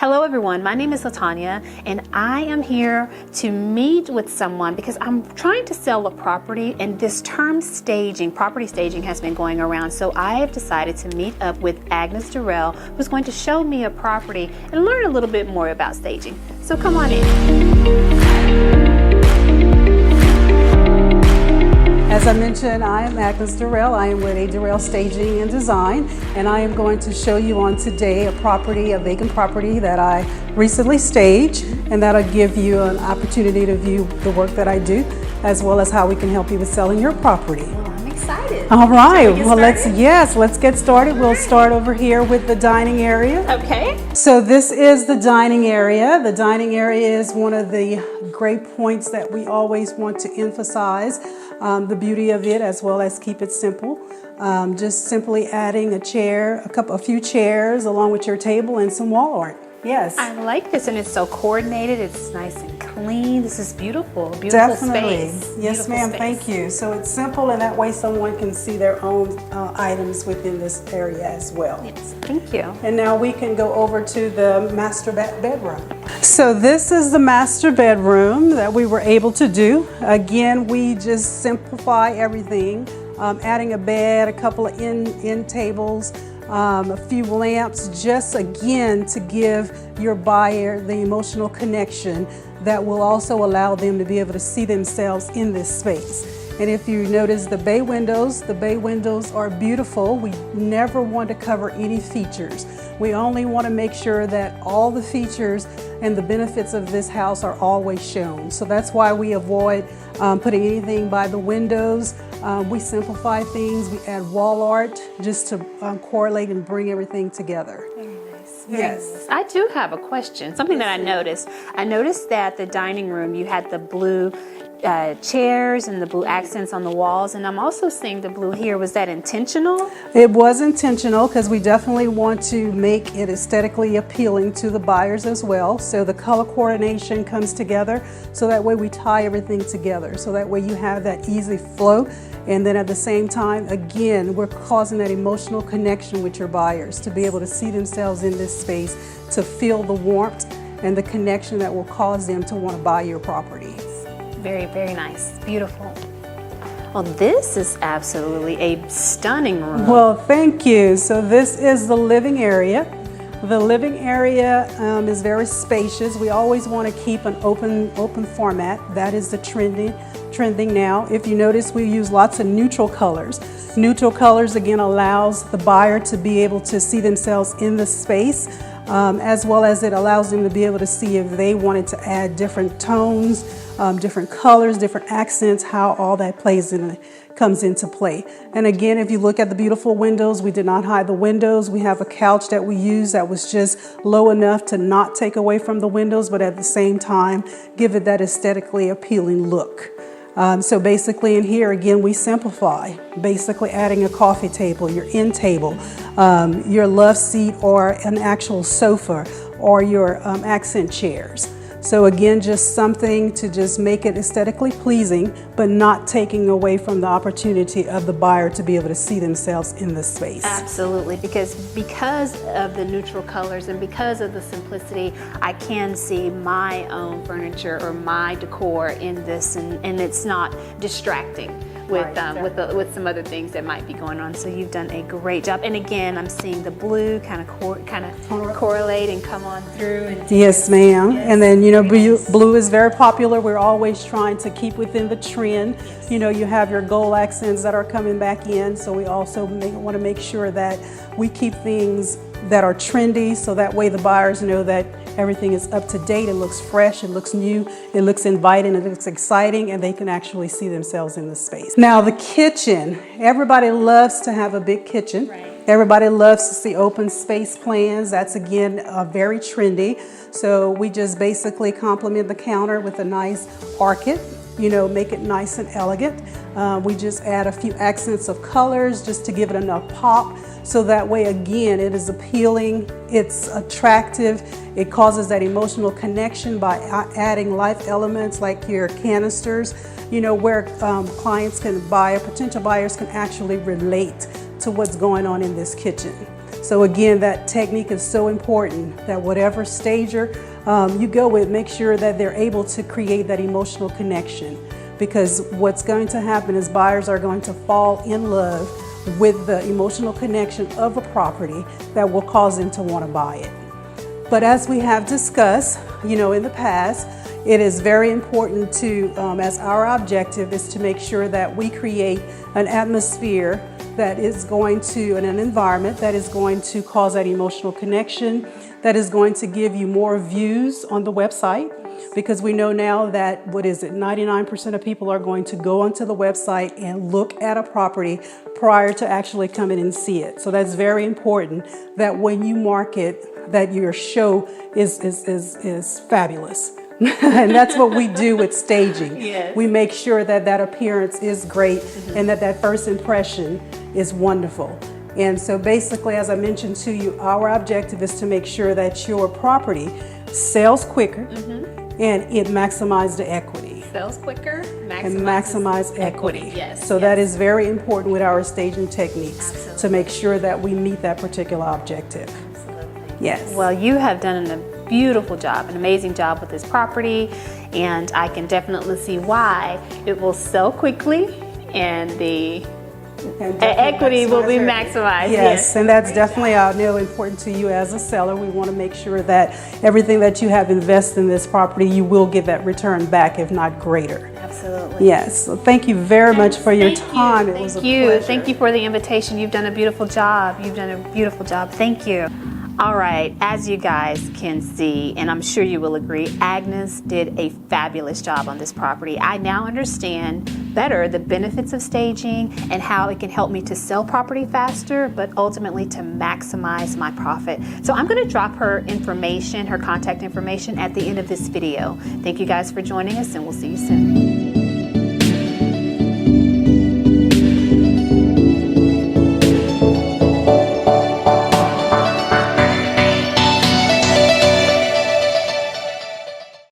Hello everyone, my name is LaTonya and I am here to meet with someone because I'm trying to sell a property, and this term staging, property staging, has been going around. So I have decided to meet up with Agnes Dural, who's going to show me a property and learn a little bit more about staging. So come on in. As I mentioned, I am Agnes Dural. I am with Dural Staging and Design, and I am going to show you on today a vacant property that I recently staged, and that'll give you an opportunity to view the work that I do, as well as how we can help you with selling your property. Well, I'm excited. All right, well let's get started. We'll start over here with the dining area. Okay. So this is the dining area. The dining area is one of the great points that we always want to emphasize. The beauty of it, as well as keep it simple. Just simply adding a few chairs along with your table and some wall art. Yes. I like this, and it's so coordinated. It's nice and clean. This is beautiful. Beautiful Definitely. space. Yes, ma'am. Thank you. So it's simple, and that way someone can see their own items within this area as well. Yes. Thank you. And now we can go over to the master bedroom. So this is the master bedroom that we were able to do. Again, we just simplify everything, adding a bed, a couple of end tables, a few lamps, just again to give your buyer the emotional connection that will also allow them to be able to see themselves in this space. And if you notice the bay windows are beautiful. We never want to cover any features. We only want to make sure that all the features and the benefits of this house are always shown. So that's why we avoid putting anything by the windows. We simplify things. We add wall art just to correlate and bring everything together. Very nice. Yes. I do have a question, something that I noticed. I noticed that the dining room, you had the blue chairs and the blue accents on the walls, and I'm also seeing the blue here. Was that intentional? It was intentional because we definitely want to make it aesthetically appealing to the buyers as well. So the color coordination comes together, so that way we tie everything together. So that way you have that easy flow, and then at the same time, again, we're causing that emotional connection with your buyers to be able to see themselves in this space, to feel the warmth and the connection that will cause them to want to buy your property. Very, very nice. Beautiful. Well, this is absolutely a stunning room. Well, thank you. So this is the living area. The living area is very spacious. We always want to keep an open format. That is the trending now. If you notice, we use lots of neutral colors. Neutral colors, again, allows the buyer to be able to see themselves in the space, as well as it allows them to be able to see if they wanted to add different tones, different colors, different accents, how all that comes into play. And again, if you look at the beautiful windows, we did not hide the windows. We have a couch that we use that was just low enough to not take away from the windows, but at the same time, give it that aesthetically appealing look. So basically in here, again, we simplify, basically adding a coffee table, your end table, your love seat or an actual sofa, or your accent chairs. So again, just something to just make it aesthetically pleasing, but not taking away from the opportunity of the buyer to be able to see themselves in this space. Absolutely, because of the neutral colors and because of the simplicity, I can see my own furniture or my decor in this, and it's not distracting with some other things that might be going on. So you've done a great job. And again, I'm seeing the blue kind of correlate and come on through. And yes, ma'am. Yes. And then, blue is very popular. We're always trying to keep within the trend. Yes. You have your gold accents that are coming back in. So we also want to make sure that we keep things that are trendy, so that way the buyers know that everything is up to date, it looks fresh, it looks new, it looks inviting, it looks exciting, and they can actually see themselves in the space. Now the kitchen, everybody loves to have a big kitchen. Right. Everybody loves to see open space plans. That's again very trendy. So we just basically complement the counter with a nice arcade, make it nice and elegant. We just add a few accents of colors just to give it enough pop. So that way, again, it is appealing, it's attractive, it causes that emotional connection by adding life elements like your canisters, where clients can buy, or potential buyers can actually relate to what's going on in this kitchen. So again, that technique is so important, that whatever stager you go with, make sure that they're able to create that emotional connection, because what's going to happen is buyers are going to fall in love with the emotional connection of a property that will cause them to want to buy it. But as we have discussed, in the past, it is very important to, as our objective is to make sure that we create an atmosphere that is going to, and an environment that is going to cause that emotional connection, that is going to give you more views on the website, because we know now that, 99% of people are going to go onto the website and look at a property prior to actually coming and see it. So that's very important, that when you market, that your show is fabulous. And that's what we do with staging. Yes. We make sure that that appearance is great, and that first impression is wonderful. And so basically, as I mentioned to you, our objective is to make sure that your property sells quicker and it maximizes the equity. Sells quicker, And maximize equity. Yes. So that is very important with our staging techniques, Absolutely. to make sure that we meet that particular objective. Absolutely. Yes. Well, you have done a beautiful job, an amazing job with this property, and I can definitely see why it will sell quickly and the equity will be maximized. Yes, and that's definitely important to you as a seller. We want to make sure that everything that you have invested in this property, you will get that return back, if not greater. Absolutely. Yes. So thank you very much for your time. It was a pleasure. Thank you for the invitation. You've done a beautiful job. Thank you. All right, as you guys can see, and I'm sure you will agree, Agnes did a fabulous job on this property. I now understand better the benefits of staging and how it can help me to sell property faster, but ultimately to maximize my profit. So I'm going to drop her information, her contact information, at the end of this video. Thank you guys for joining us, and we'll see you soon.